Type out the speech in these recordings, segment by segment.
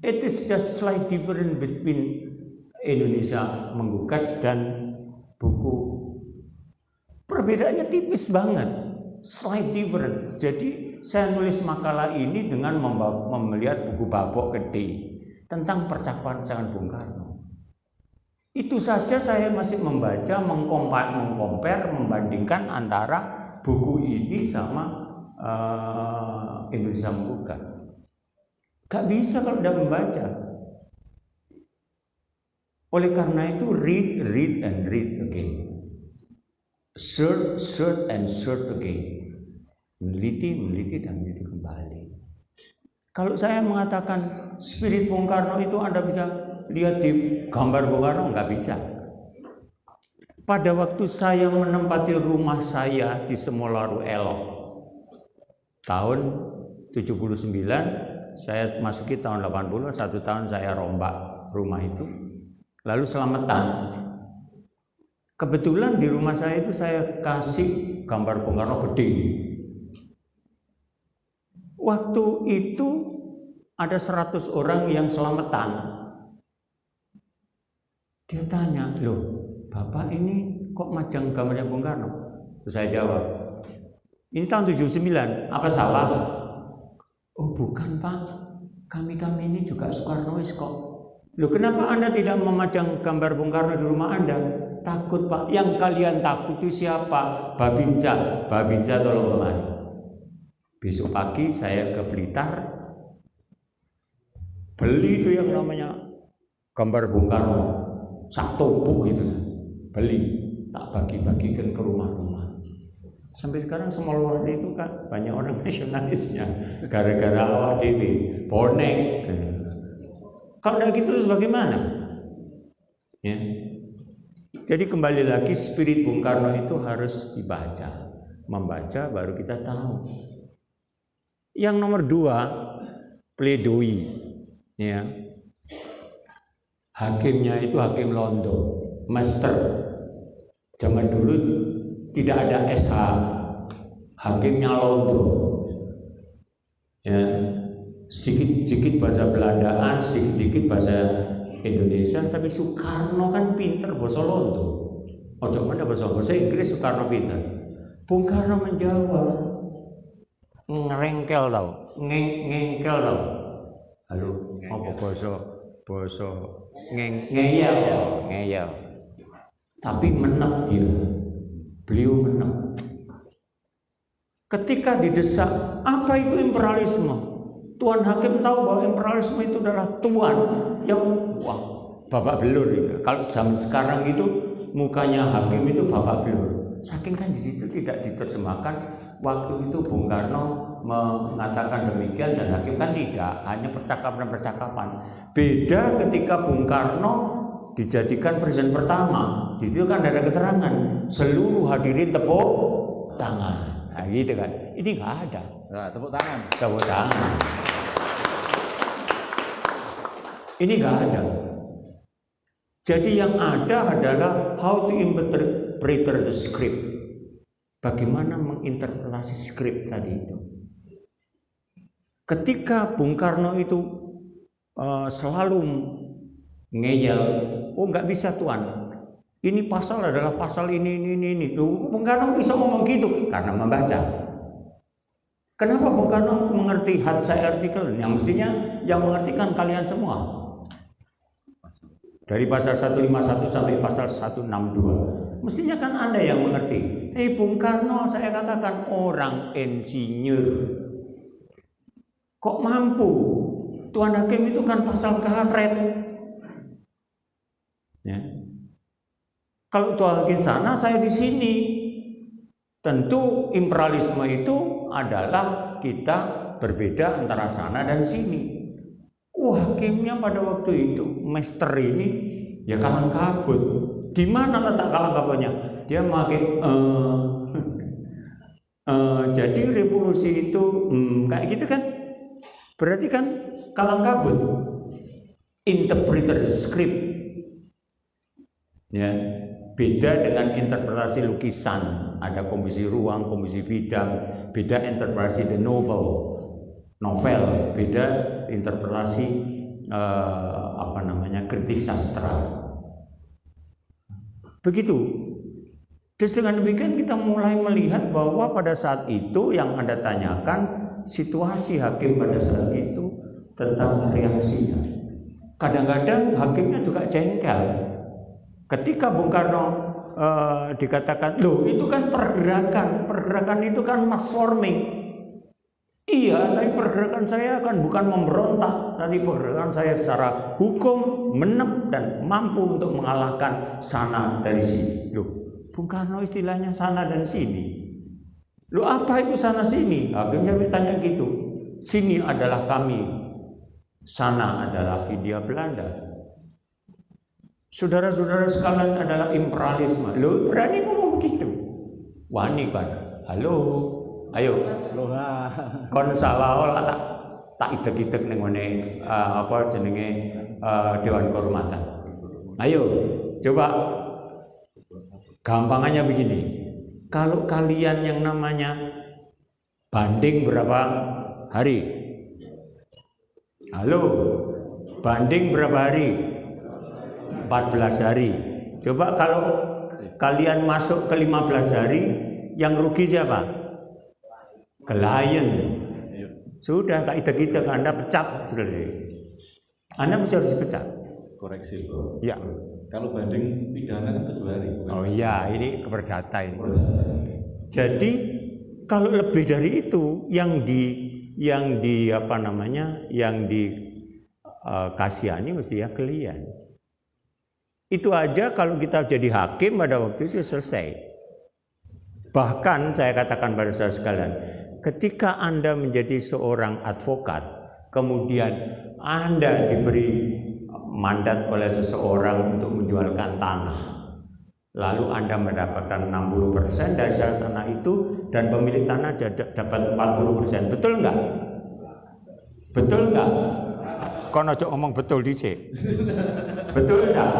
It is just slight difference between Indonesia Menggugat dan buku. Perbedaannya tipis banget, slight difference. Jadi saya nulis makalah ini dengan melihat buku Babok Gede tentang percakapan Bung Karno. Itu saja saya masih membaca, mengcompare, membandingkan antara buku ini sama Indonesia Menggugat. Gak bisa kalau tidak membaca. Oleh karena itu read and read again. Search and search again. Meneliti dan meneliti kembali. Kalau saya mengatakan spirit Bung Karno itu Anda bisa lihat di gambar Bung Karno, nggak bisa. Pada waktu saya menempati rumah saya di Semolaru Elok tahun 79, saya masuki tahun 80, 1 tahun saya rombak rumah itu, lalu selamatan. Kebetulan di rumah saya itu saya kasih gambar Bung Karno gede. Waktu itu ada 100 orang yang selamatan. Dia tanya, loh Bapak ini kok majang gambarnya Bung Karno? Terus saya jawab, ini tahun 79, apa salah? Oh bukan Pak, kami ini juga Soekarnois kok. Loh kenapa Anda tidak memajang gambar Bung Karno di rumah Anda? Takut Pak, yang kalian takut itu siapa? Babinsa tolong kemari. Besok pagi saya ke Blitar, beli itu yang namanya gambar Bung Karno, sak tumpuk gitu, beli, tak bagi-bagikan ke rumah-rumah. Sampai sekarang Semolaru itu kan banyak orang nasionalisnya, gara-gara awak dewi, bonek. Kalau tidak gitu terus bagaimana? Ya. Jadi kembali lagi spirit Bung Karno itu harus dibaca, membaca baru kita tahu. Yang nomor 2, pledoi, ya. Hakimnya itu hakim Londo, master. Zaman dulu tidak ada SH, hakimnya Londo. Ya, sedikit bahasa Belandaan, sedikit bahasa Indonesia, tapi Soekarno kan pinter bahasa Londo. Ojo mana bahasa Inggris Soekarno pinter. Bung Karno menjawab, ngerengkel tau, ngengkel tau. Halo, apa bahasa ngeyel. Tapi menep dia. Beliau menep. Ketika didesak, apa itu imperialisme? Tuan Hakim tahu bahwa imperialisme itu adalah tuan yang wah, babak belur itu. Kalau zaman sekarang itu mukanya Hakim itu babak belur. Saking kan di situ tidak diterjemahkan. Waktu itu Bung Karno mengatakan demikian dan Hakim kan tidak, hanya percakapan. Beda ketika Bung Karno dijadikan presiden pertama, di situ kan ada keterangan seluruh hadirin tepuk tangan. Nah, gitu kan. Ini nggak ada. Nah, tepuk tangan. Ini nggak ada. Jadi yang ada adalah how to interpret the script. Bagaimana menginterpretasi skrip tadi itu. Ketika Bung Karno itu selalu ngeyel, oh nggak bisa tuan. Ini pasal adalah pasal ini. Loh, Bung Karno bisa ngomong gitu karena membaca. Kenapa Bung Karno mengerti Hatsai artikel? Yang mestinya yang mengerti kan kalian semua. Dari pasal 151 sampai pasal 162. Mestinya kan Anda yang mengerti. Bung Karno saya katakan orang insinyur. Kok mampu? Tuan Hakim itu kan pasal karet. Ya. Kalau Tuan Hakim sana, saya di sini. Tentu imperialisme itu adalah kita berbeda antara sana dan sini. Hakimnya pada waktu itu, master ini ya kalang kabut. Di mana letak kalang kabutnya? Dia makin jadi revolusi itu kayak gitu kan? Berarti kan kalang kabut. Interpreter script. Ya, beda dengan interpretasi lukisan. Ada komposisi ruang, komposisi bidang. Beda interpretasi the novel, beda interpretasi kritik sastra. Begitu. Terus dengan demikian kita mulai melihat bahwa pada saat itu yang Anda tanyakan situasi hakim pada saat itu tentang reaksinya. Kadang-kadang hakimnya juga jengkel. Ketika Bung Karno dikatakan, loh itu kan pergerakan itu kan mass forming. Iya, tapi pergerakan saya kan bukan memberontak, tapi pergerakan saya secara hukum menep dan mampu untuk mengalahkan sana dari sini. Loh, Bung Karno istilahnya sana dan sini. Loh, apa itu sana sini? Hakimnya bertanya gitu. Sini adalah kami, sana adalah Hindia Belanda. Saudara-saudara sekalian adalah imperialisme. Loh, berani ngomong begitu? Wani kan? Halo, ayo. Kon salah ora tak idek-idek ning ngene Dewan Kehormatan. Ayo, coba gampangannya begini. Kalau kalian yang namanya banding berapa hari? Halo, banding berapa hari? 14 hari. Coba kalau kalian masuk ke 15 hari, yang rugi siapa? Klien. Sudah tak idek-idek, Anda pecat selesai. Anda mesti harus dipecat. Koreksi. Ya. Kalau banding pidana kan 7 hari. Oh iya, ini keperdata ini. Jadi kalau lebih dari itu yang kasihani mesti ya klien. Itu aja kalau kita jadi hakim pada waktu itu selesai. Bahkan saya katakan pada saudara sekalian, ketika Anda menjadi seorang advokat, kemudian Anda diberi mandat oleh seseorang untuk menjualkan tanah, lalu Anda mendapatkan 60% dari hasil tanah itu, dan pemilik tanah dapat 40%. Betul enggak? Betul enggak? Kono ojo ngomong betul dhisik. Betul enggak?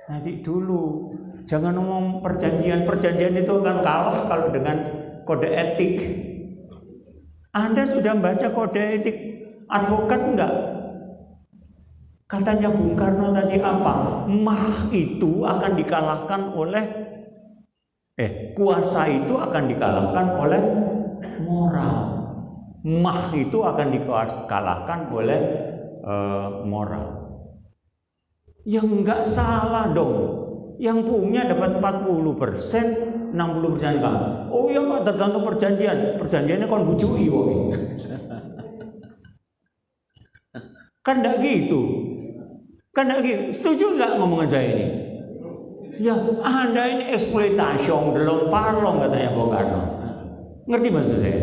Nanti dulu, jangan ngomong perjanjian itu akan kalah kalau dengan kode etik. Anda sudah baca kode etik advokat enggak? Katanya Bung Karno tadi apa? Mah itu akan dikalahkan oleh kuasa itu akan dikalahkan oleh moral. Mah itu akan dikalahkan oleh moral. Yang enggak salah dong. Yang punya dapat 40%, 60% kamu. Oh iya Pak, tergantung perjanjian. Perjanjiannya kon bujuki kok. Kan enggak gitu. Kan enggak gitu. Setuju enggak ngomongan saya ini? Ya, Anda ini eksploitasi delong parlong katanya Bung Karno. Ngerti maksud saya?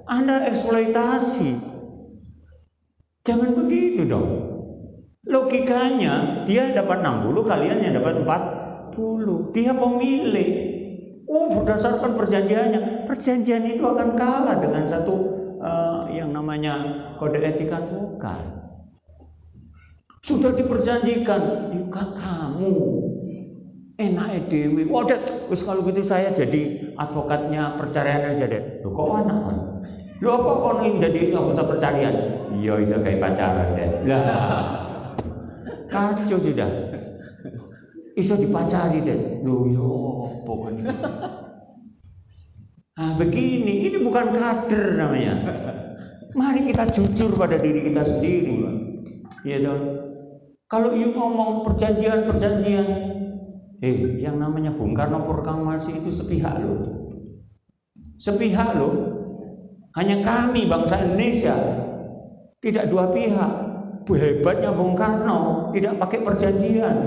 Anda eksploitasi. Jangan begitu dong. Logikanya dia dapat 60, kalian yang dapat 40. Dia pemilik. Oh, berdasarkan perjanjiannya. Perjanjian itu akan kalah dengan satu yang namanya kode etik advokat. Sudah diperjanjikan, ya kamu enak dewi. Waduh, wis kalau gitu saya jadi advokatnya perceraian aja deh. Loh kok anak kan? Loh apa kon jadi advokat perceraian? Iya bisa kayak pacaran deh. Lah. Kacau sudah. Iso dipacari deh. Loh yo pokoknya. Nah begini, ini bukan kader namanya. Mari kita jujur pada diri kita sendiri. Ya dong. Kalau you ngomong perjanjian, yang namanya Bung Karno proklamasi itu sepihak loh. Sepihak loh. Hanya kami bangsa Indonesia, tidak dua pihak. Hebatnya Bung Karno tidak pakai perjanjian,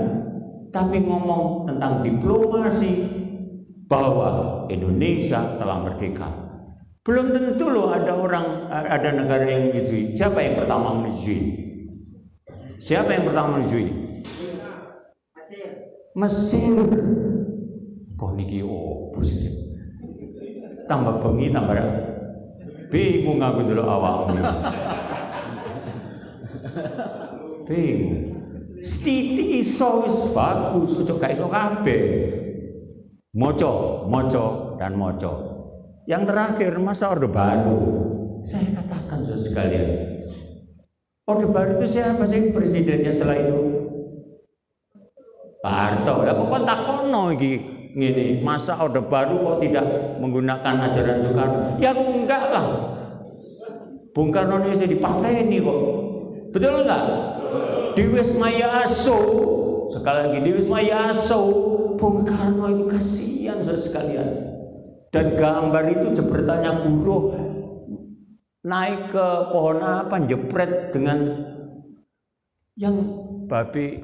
tapi ngomong tentang diplomasi bahwa Indonesia telah merdeka. Belum tentu loh ada negara yang menyetujui. Siapa yang pertama menyetujui? Siapa yang pertama menyetujui? Mesir. Kok niki opo sih? Tambah bengi tambah bingung aku dulu awalnya. Bingung. Sithik iso wis bagus, ojo gak iso kabeh. Moco. Yang terakhir masa Orde Baru. Saya katakan saudara sekalian, Orde Baru itu siapa sih presidennya setelah itu? Pak Harto. Lah kok takono iki ngene, masa Orde Baru kok tidak menggunakan ajaran Soekarno? Ya enggak lah. Bung Karno ini dipateni kok. Betul enggak? Di Wisma Yaso, sekali lagi di Wisma Yaso, Bung Karno itu kasihan saudara sekalian. Dan gambar itu jebretannya guru naik ke pohon apa, jepret dengan yang babi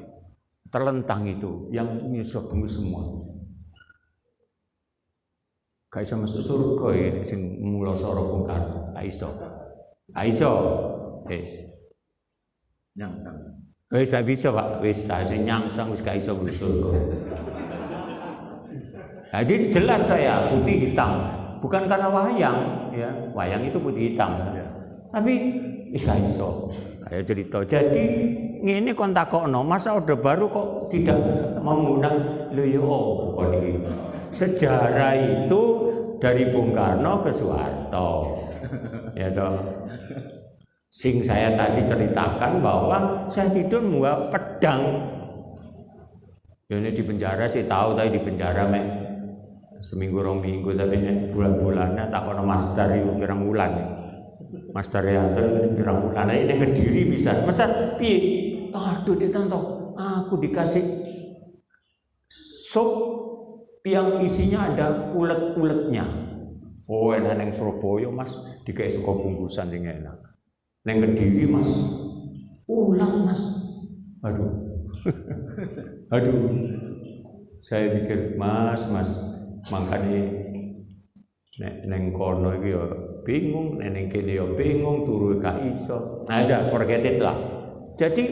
terlentang itu, yang nyusup semua. Gak bisa masuk surga ya, sing mula soro Bung Karno, gak iso. Wis. Nyangsang. Wis gak bisa, Pak. Wis sing nyangsang wis gak iso masuk surga. Jadi jelas saya putih hitam, bukan karena wayang, ya. Wayang itu putih hitam. Ya. Tapi wis gak iso. Kayak cerita. Jadi ngene kon takokno, masa Orde Baru kok tidak mengundang lho ya kok iki. Sejarah itu dari Bung Karno ke Soeharto. Ya toh. Sing saya tadi ceritakan bahwa saya tidur membawa pedang. Ya ini di penjara sih tahu, tapi di penjara seminggu rong minggu, tapi bulan-bulannya tak kono master itu pirang bulan. Master ya itu pirang bulan. Ini Kediri bisa. Master piye? Aduh ditanto. Aku dikasih sup yang isinya ada ulet-uletnya. Oh enak neng Surabaya Mas, dikasih suka bungkusan sing enak. Neng Kediri Mas, ulat Mas. Aduh. Aduh. Saya pikir Mas, makanya neng kono iki ya bingung, neng kene ya bingung, turu gak iso. Nah, ada forget it lah. Jadi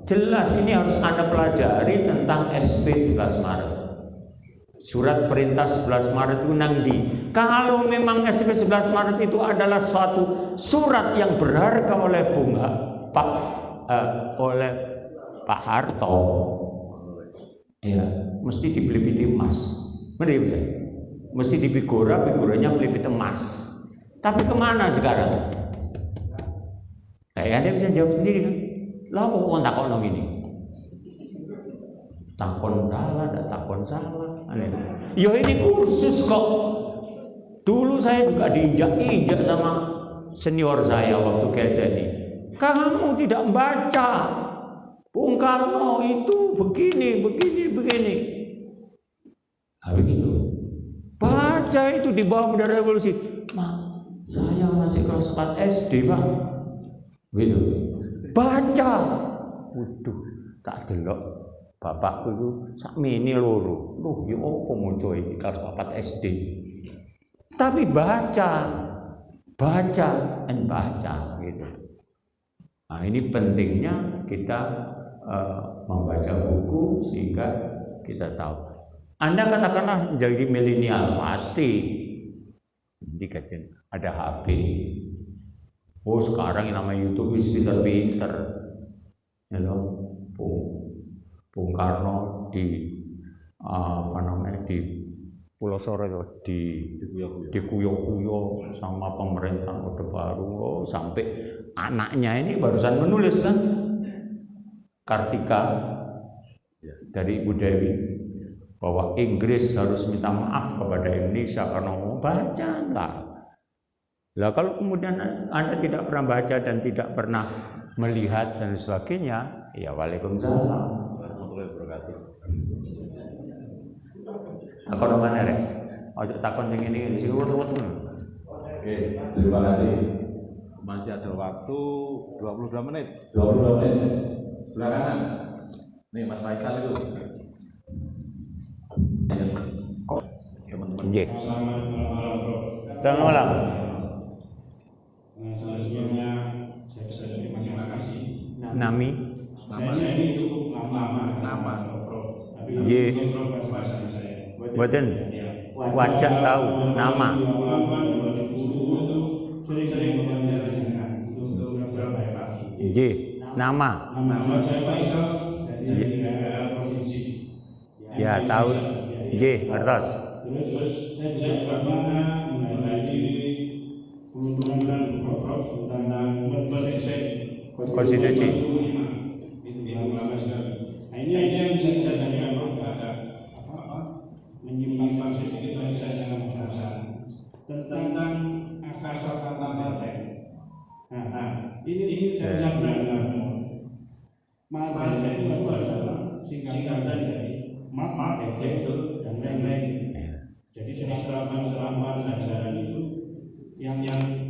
jelas ini harus Anda pelajari tentang SP 11 Maret. Surat perintah 11 Maret itu nangdi. Kalau memang SP 11 Maret itu adalah suatu surat yang berharga oleh oleh Pak Harto, ya mesti dibeli emas. Benar bisa? Mesti figuranya pelipit emas. Tapi kemana sekarang? Anda bisa jawab sendiri kan? Lah kok takon nang ini? Takon salah, tidak takon salah. Ya ini kursus kok. Dulu saya juga diinjak-injak sama senior saya waktu KSNI. Kamu tidak membaca. Bung Karno itu begini. Nah, begitu. Baca itu di bawah bendera revolusi. Saya masih kelas 4 SD, Pak. Begitu. Baca. Waduh, tak delok. Bapakku itu sakmene loro. Loh, ya opo muncul iki kelas 4 SD. Tapi baca gitu. Nah, ini pentingnya kita membaca buku sehingga kita tahu. Anda katakanlah menjadi milenial pasti. Dikatain ada HP. Oh, sekarang yang namanya YouTube wis pinter-pinter. Ya loh. Bung Karno di di Pulau Sore di kuyo sama pemerintahan Orde Baru, sampai anaknya ini barusan menulis kan Kartika dari Ibu Dewi bahwa Inggris harus minta maaf kepada Indonesia karena mau baca lah. Lah kalau kemudian Anda tidak pernah baca dan tidak pernah melihat dan sebagainya, ya waalaikumsalam. Takon mana rek? Ojo takon sing ini sing urut-urut. Oke, terima kasih. Masih ada waktu 22 menit. 22 menit. Sebelah kanan. Nih Mas Faisal itu. Teman-teman. Nggih. Selamat malam. Selanjutnya saya bisa terima kasih. Nami. Saya ini cukup nama. Nggih. Mboten. Wajah tahu nama. Nggih, nama. Ya, tahu. Nggih, ngertos. Terus saya juga pernah menghadiri peruntungan bulan konstitusi. Itu lama sekali. Nah ini yang bisa saya tanyakan Prof, agak menyimpang sedikit saya dengan Mas tentang asal kata partai. Nah, ini saya benar-benar partai itu adalah singkatan dari map, betul dan lain-lain. Jadi serapan ajaran itu yang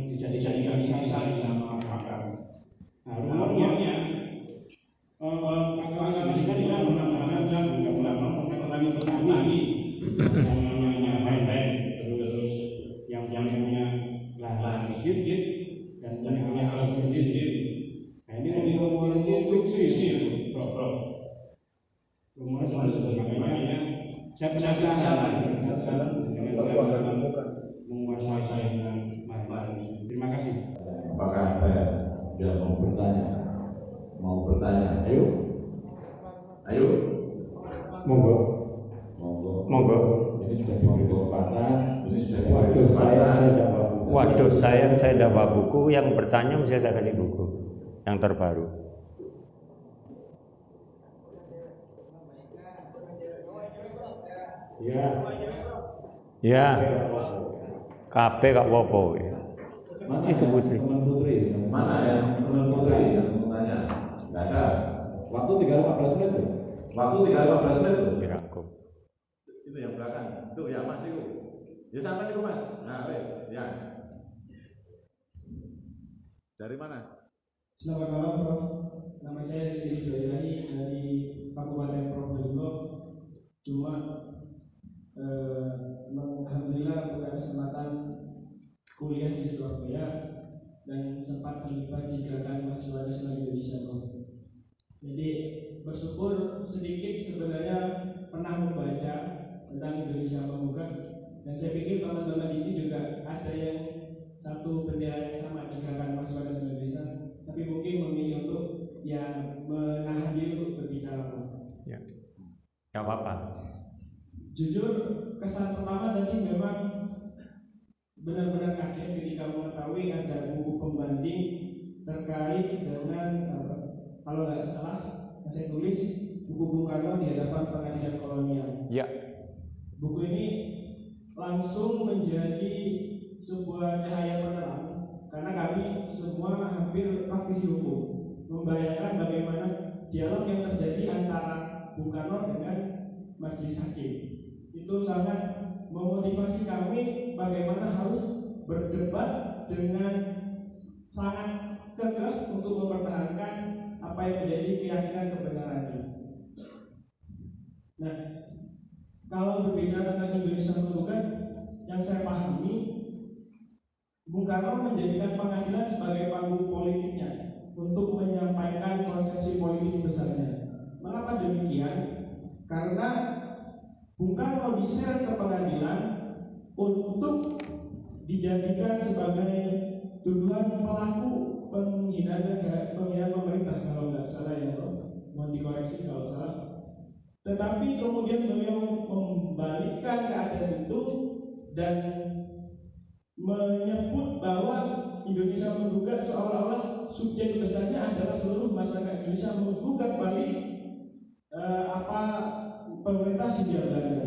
dijadikan sisa sama akal. Nah, rumornya akal sendiri tidak mengatakan ulama petani yang lain-lain terus yang punya lahan sedikit dan punya alat sendiri. Nah ini rumor fiksi, Prof. Rumor seperti makanya saya penasaran dengan cara menguasai dengan mari. Terima kasih. Apakah ada yang mau bertanya? Mau bertanya? Ayo. Monggo. Ini sudah diberi kesempatan. Waduh, saya tidak bawa buku. Yang bertanya mesti saya kasih buku yang terbaru. Ya. KB kak wopo. Itu Putri. Mana ya teman Putri yang bertanya? Tidak ada. Waktu 3:15 menit. Waktu 3:15 menit. Dirangkum. Itu yang belakang. Tuh ya Mas itu. Ya sampai itu Mas. Nah, ya. Dari mana? Selamat malam Prof. Nama saya Rizky Joyani dari Kabupaten Probolinggo. Cuma alhamdulillah punya kesempatan kuliah di Surabaya dan sempat terlibat di gerakan mahasiswa nasional Indonesia. Jadi bersyukur sedikit sebenarnya pernah membaca tentang Indonesia Menggugat, dan saya pikir teman-teman di sini juga ada yang satu bendera yang sama di gerakan mahasiswa nasional Indonesia, tapi mungkin memilih untuk yang menahan diri untuk berbicara. Ya, nggak apa-apa. Jujur kesan pertama tadi memang benar-benar kaget ketika mengetahui ada buku pembanding terkait dengan kalau nggak salah saya tulis buku Bung Karno di hadapan pengadilan kolonial. Ya. Buku ini langsung menjadi sebuah cahaya penerang karena kami semua hampir praktisi hukum membayangkan bagaimana dialog yang terjadi antara Bung Karno dengan majelis hakim. Itu sangat memotivasi kami bagaimana harus berdebat dengan sangat kekeh untuk mempertahankan apa yang menjadi keyakinan kebenarannya. Nah, kalau berbicara tentang Indonesia Menggugat, yang saya pahami, Bung Karno menjadikan pengadilan sebagai panggung politiknya untuk menyampaikan konsepsi politik besarnya. Mengapa demikian? Karena Bung Karno diseret ke pengadilan untuk dijadikan sebagai tuduhan pelaku penghinaan pemerintah kalau nggak salah ya, mohon dikoreksi kalau salah. Tetapi kemudian beliau membalikkan keadaan itu dan menyebut bahwa Indonesia Menggugat seolah-olah subjek besarnya adalah seluruh masyarakat Indonesia menggugat balik pemerintah Hindia Belanda.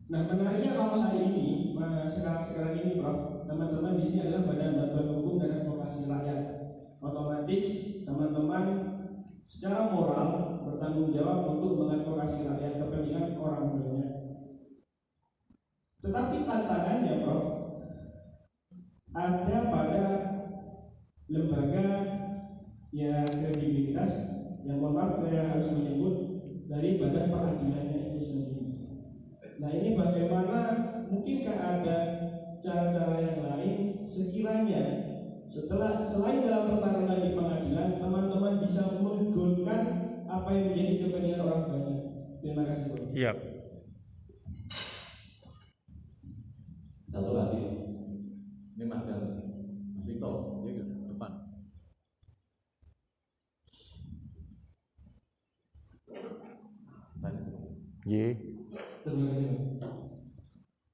Nah, menariknya kalau hari ini, sekarang ini Prof, teman-teman di sini adalah Badan Bantuan Hukum dan Advokasi Rakyat. Otomatis teman-teman secara moral bertanggung jawab untuk mengadvokasi rakyat kepentingan orang banyak. Tetapi tantangannya Prof, ada pada lembaga yang kredibilitas yang saya harus menyebut dari badan peradilannya itu sendiri. Nah, ini bagaimana mungkinkah ada cara-cara yang lain sekiranya selain dalam pertarungan di pengadilan, teman-teman bisa menggolkan apa yang menjadi kepentingan orang banyak. Terima kasih Pak. Iya. Satu lagi. Ini Mas Vito, dia ke depan. Tanya semua. Iya. Terima kasih.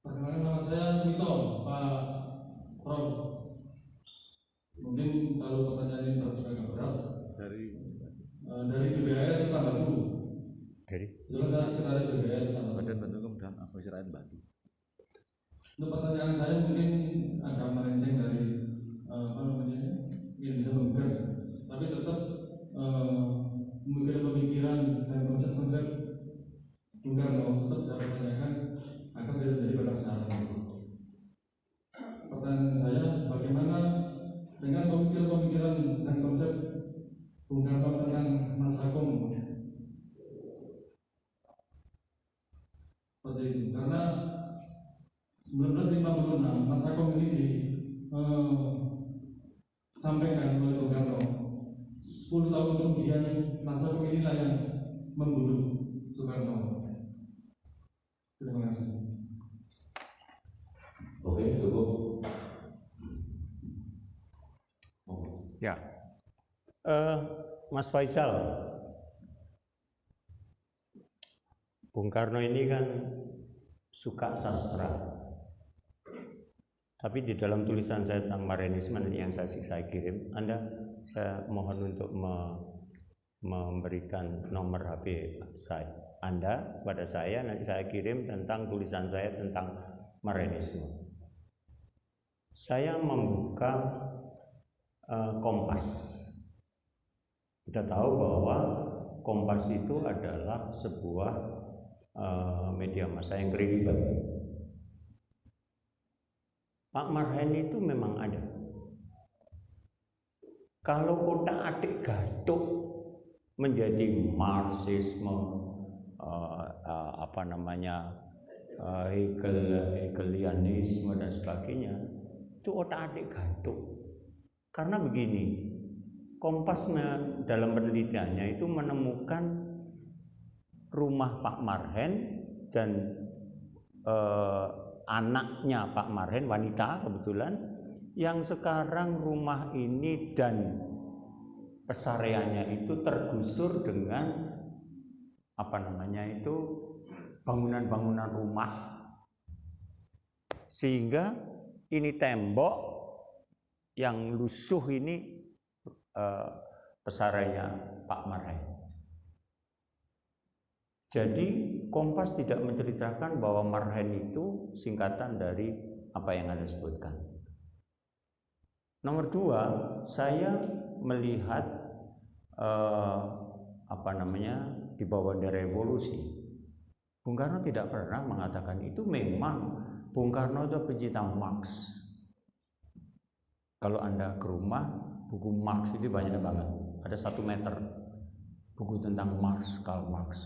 Perkenalkan nama saya Smito, Pak Prof. Mungkin kalau pertanyaan ini agak berat, pertanyaan saya mungkin agak melenceng dari apa namanya Indonesia Menggugat, tapi tetap pemikiran dan konsep-konsep Bung Karno tetap saya pertanyakan agar tidak menjadi penasaran. Pertanyaan saya, bagaimana dengan pemikiran dan konsep Bung Karno tentang Masakom seperti itu? Karena 1956 Masakom ini disampaikan oleh Bung Karno. 10 tahun kemudian Masakom inilah yang membunuh Soekarno. Terima kasih. Oke, cukup. Ya, Mas Faisal, Bung Karno ini kan suka sastra, tapi di dalam tulisan saya tentang Marxisme yang saya kirim, saya mohon untuk memberikan nomor HP Anda pada saya, nanti saya kirim tentang tulisan saya tentang Marxisme. Saya membuka Kompas. Kita tahu bahwa Kompas itu adalah sebuah media massa yang kredibel. Pak Marhen itu memang ada. Kalau otak-atik Gatuk menjadi Marxisme, Hegelianisme dan sebagainya, itu otak-atik Gatuk. Karena begini, Kompas dalam penelitiannya itu menemukan rumah Pak Marhen dan anaknya Pak Marhen, wanita kebetulan, yang sekarang rumah ini dan pesareannya itu tergusur dengan bangunan-bangunan rumah, sehingga ini tembok yang lusuh ini pesareannya Pak Marhen. Jadi Kompas tidak menceritakan bahwa Marhen itu singkatan dari apa yang Anda sebutkan. Nomor dua, saya melihat di bawah dari revolusi, Bung Karno tidak pernah mengatakan itu. Memang Bung Karno itu pencinta Marx. Kalau Anda ke rumah, buku Marx itu banyak banget, ada 1 meter buku tentang Marx, Karl Marx.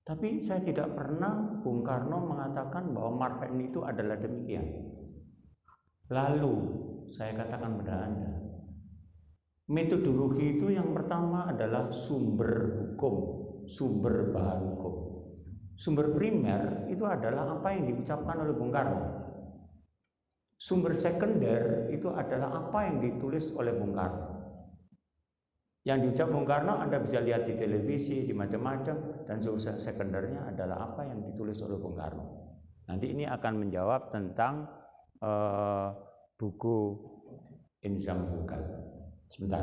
Tapi saya tidak pernah Bung Karno mengatakan bahwa Marhen itu adalah demikian. Lalu saya katakan pada Anda, metodologi itu yang pertama adalah sumber hukum, sumber bahan hukum. Sumber primer itu adalah apa yang diucapkan oleh Bung Karno. Sumber sekunder itu adalah apa yang ditulis oleh Bung Karno. Yang diucap Bung Karno Anda bisa lihat di televisi, di macam-macam, dan sumber sekundernya adalah apa yang ditulis oleh Bung Karno. Nanti ini akan menjawab tentang buku Indonesia Menggugat. Sebentar.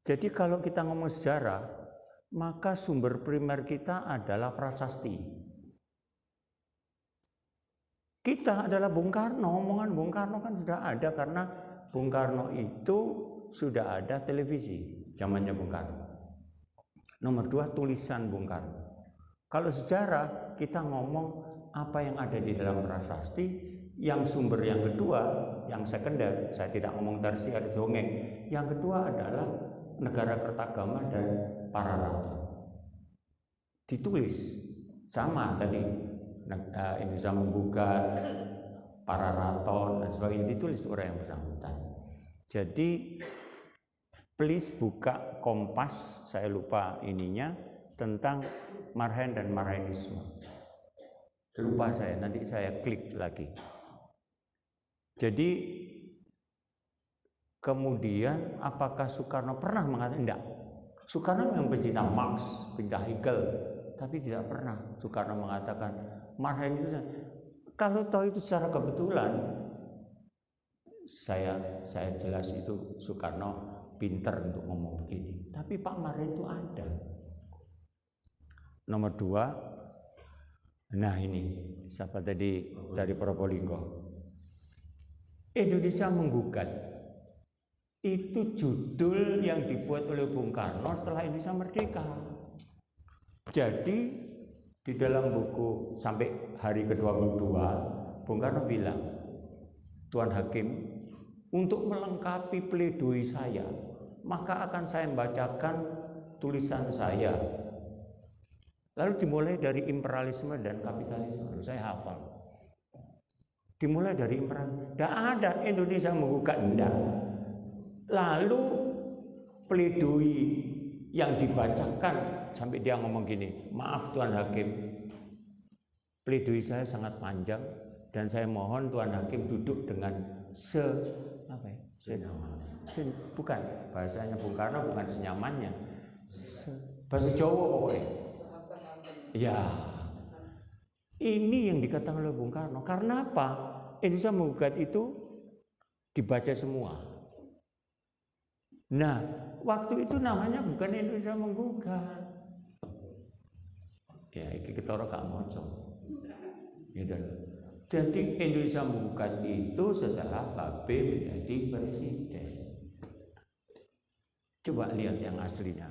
Jadi kalau kita ngomong sejarah, maka sumber primer kita adalah prasasti. Kita adalah Bung Karno, omongan Bung Karno kan sudah ada karena Bung Karno itu sudah ada televisi zamannya Bung Karno. Nomor dua, tulisan Bung Karno. Kalau sejarah kita ngomong apa yang ada di dalam prasasti. Yang sumber yang kedua, yang sekunder, saya tidak ngomong tersier dongeng. Yang kedua adalah Negara Kertagama dan para ratu. Ditulis sama tadi. Indonesia Menggugat, para raton dan sebagainya, ditulis orang yang bersangkutan. Jadi please buka Kompas, saya lupa ininya, tentang Marhen dan Marxisme. Lupa saya, nanti saya klik lagi. Jadi kemudian apakah Soekarno pernah mengatakan? Tidak. Soekarno memang pencinta Marx, pencinta Hegel, tapi tidak pernah Soekarno mengatakan Marhen itu. Kalau tahu itu secara kebetulan, saya jelas itu Soekarno pinter untuk ngomong begini. Tapi Pak Marhen itu ada. Nomor dua, Nah ini, siapa tadi dari Probolinggo? Indonesia Menggugat. Itu judul yang dibuat oleh Bung Karno setelah Indonesia merdeka. Jadi di dalam buku sampai hari ke-22, Bung Karno bilang, Tuan Hakim, untuk melengkapi pledoi saya, maka akan saya membacakan tulisan saya. Lalu dimulai dari imperialisme dan kapitalisme. Lalu saya hafal. Dimulai dari imperialisme. Tidak ada Indonesia Menggugat, tidak. Lalu pledoi yang dibacakan sampai dia ngomong gini, maaf Tuan Hakim, pledoi saya sangat panjang dan saya mohon Tuan Hakim duduk dengan bukan bahasanya Bung Karno, bukan senyamannya, bahasa Jawa pokoknya. Ya, ini yang dikatakan oleh Bung Karno. Karena apa? Indonesia Menggugat itu dibaca semua. Nah, waktu itu namanya bukan Indonesia Menggugat. Ya, iki ketara gak maca. Gitu. Jadi Indonesia Menggugat itu setelah Pak B menjadi presiden. Coba lihat yang aslinya.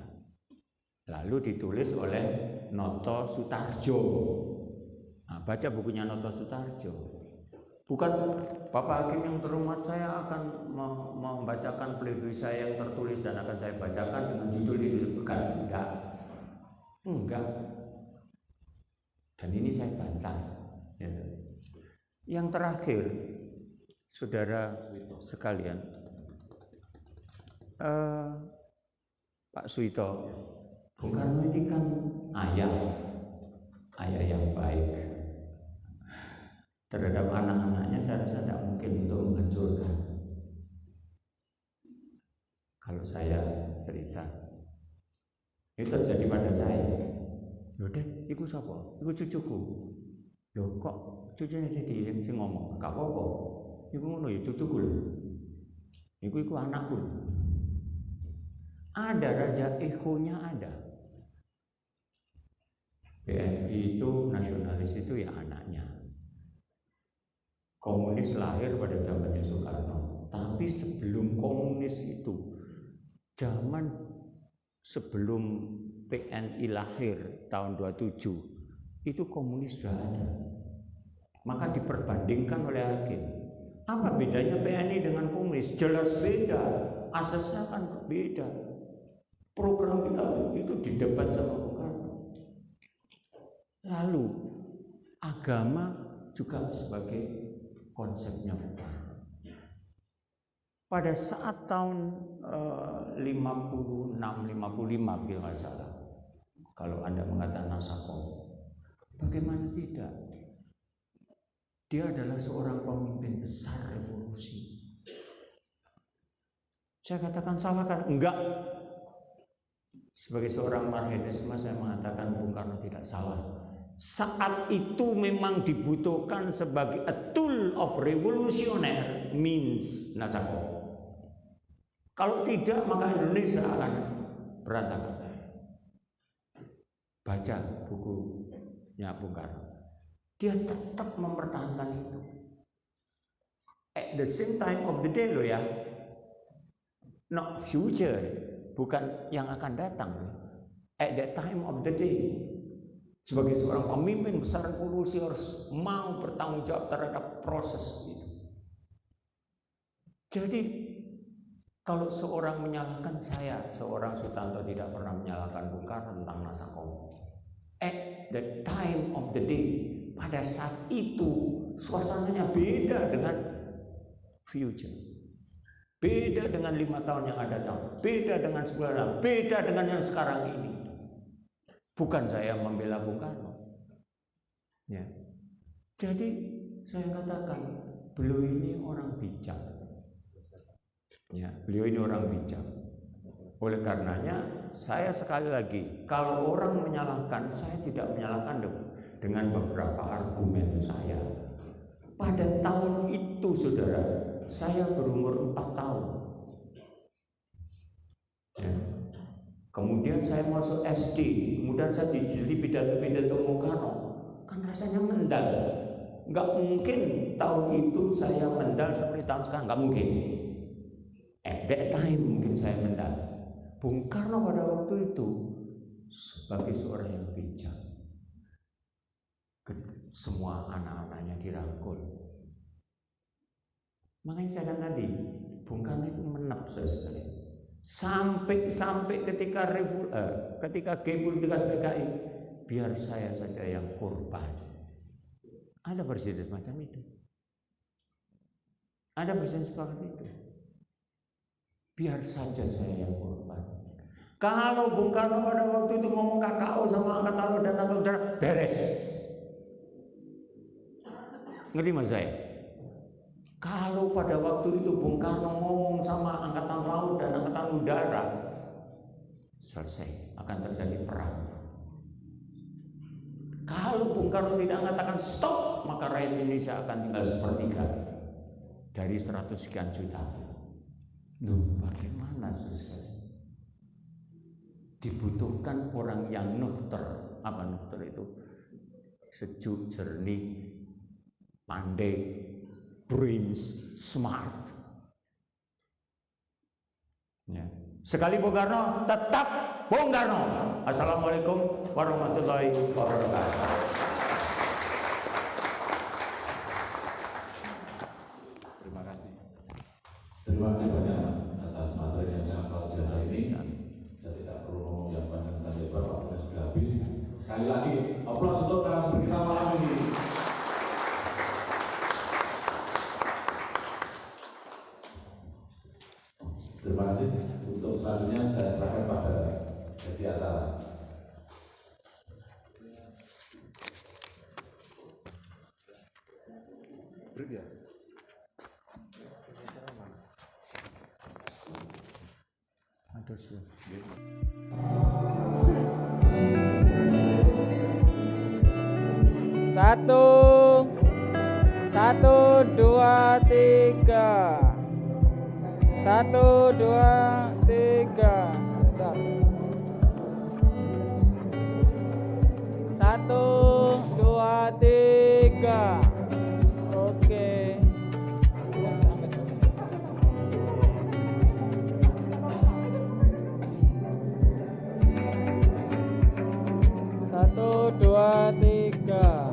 Lalu ditulis oleh Noto Sutarjo. Nah, baca bukunya Noto Sutarjo. Bukan Bapak Hakim yang terhormat, saya akan membacakan pledoi saya yang tertulis dan akan saya bacakan dengan judul ini. Bukan, enggak. Dan ini saya bantah. Gitu. Yang terakhir, saudara sekalian, Pak Suito, Bung Karno ini kan ayah yang baik. Terhadap anak-anaknya saya rasa tidak mungkin untuk menghancurkan. Kalau saya cerita, itu terjadi pada saya. Loh Dek, iku sapa? Iku cucuku. Loh kok cucunya jadi yang ngomong? Gak apa-apa. Iku ngono ya cucuku lho. Iku anakku lho. Ada raja ehonya ada. PNI itu nasionalis itu ya anaknya. Komunis lahir pada zamannya Soekarno, tapi sebelum komunis itu, zaman sebelum PNI lahir tahun 27, itu komunis sudah ada. Maka diperbandingkan oleh Hakim. Apa bedanya PNI dengan komunis? Jelas beda, asasnya kan beda. Program kita itu didebat sama Soekarno. Lalu agama juga sebagai konsepnya bukan. Pada saat tahun 56-55 bila nggak salah, kalau Anda mengatakan Nasakom, bagaimana tidak? Dia adalah seorang pemimpin besar revolusi. Saya katakan salah kan? Enggak. Sebagai seorang Marxisme saya mengatakan Bung Karno tidak salah. Saat itu memang dibutuhkan sebagai a tool of revolutionary means Nasakom. Kalau tidak maka Indonesia akan berantakan. Baca bukunya Bung Karno. Dia tetap mempertahankan itu. At the same time of the day loh ya. Not future, bukan yang akan datang. At that time of the day. Sebagai seorang pemimpin besar revolusi harus mau bertanggung jawab terhadap proses itu. Jadi kalau seorang menyalahkan saya, seorang Sutanto tidak pernah menyalahkan Bung Karno tentang Nasakom. At the time of the day, pada saat itu suasananya beda dengan future. Beda dengan 5 tahun yang akan datang, beda dengan 10 tahun, beda dengan yang sekarang ini. Bukan saya membela Bung Karno. Ya. Jadi saya katakan beliau ini orang bijak. Ya, beliau ini orang bijak. Oleh karenanya saya sekali lagi, kalau orang menyalahkan, saya tidak menyalahkan dengan beberapa argumen saya. Pada tahun itu saudara, saya berumur 4 tahun. Ya. Kemudian saya masuk SD, kemudian saya dijeli pidato-pidato Bung Karno. kan rasanya mendal. Nggak mungkin tahun itu saya mendal seperti tahun sekarang, nggak mungkin. At that time mungkin saya mendal. Bung Karno pada waktu itu sebagai seorang yang bijak, semua anak-anaknya dirangkul. Makanya saya kan tadi, Bung Karno itu menafsir sekali. Sampai ketika G-Politikas PKI, biar saya saja yang korban. Ada presiden semacam itu. Ada presiden seperti itu. Biar saja saya yang korban. Kalau Bung Karno pada waktu itu ngomong KKO sama Angkatan Laut dan Angkatan Udara, beres. Ngerti mas saya? Kalau pada waktu itu Bung Karno ngomong sama Angkatan Laut dan Angkatan Udara, selesai, akan terjadi perang. Kalau Bung Karno tidak mengatakan stop, maka rakyat Indonesia akan tinggal sepertiga dari 100 sekian juta. Loh, bagaimana sekali? Dibutuhkan orang yang nukter. Apa nukter itu? Sejuk, jernih, pandai, brains, smart. Ya. Sekali Bung Karno, tetap Bung Karno. Assalamualaikum warahmatullahi wabarakatuh. Terima kasih. Terima kasih banyak atas materi yang sangat luar biasa ini. Saya tidak perlu ngomong yang banyak dan lebar, waktunya sudah habis. Sekali lagi, aplaus untuk narasumber kita malam ini. Terima kasih. Untuk selanjutnya saya serahkan pada Hedi Atara. Break ya? Ada sih. Satu, dua, tiga. 1, 2, 3. Bentar. 1, 2, 3. Oke. Satu, dua, tiga.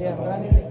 Iya, berani sih.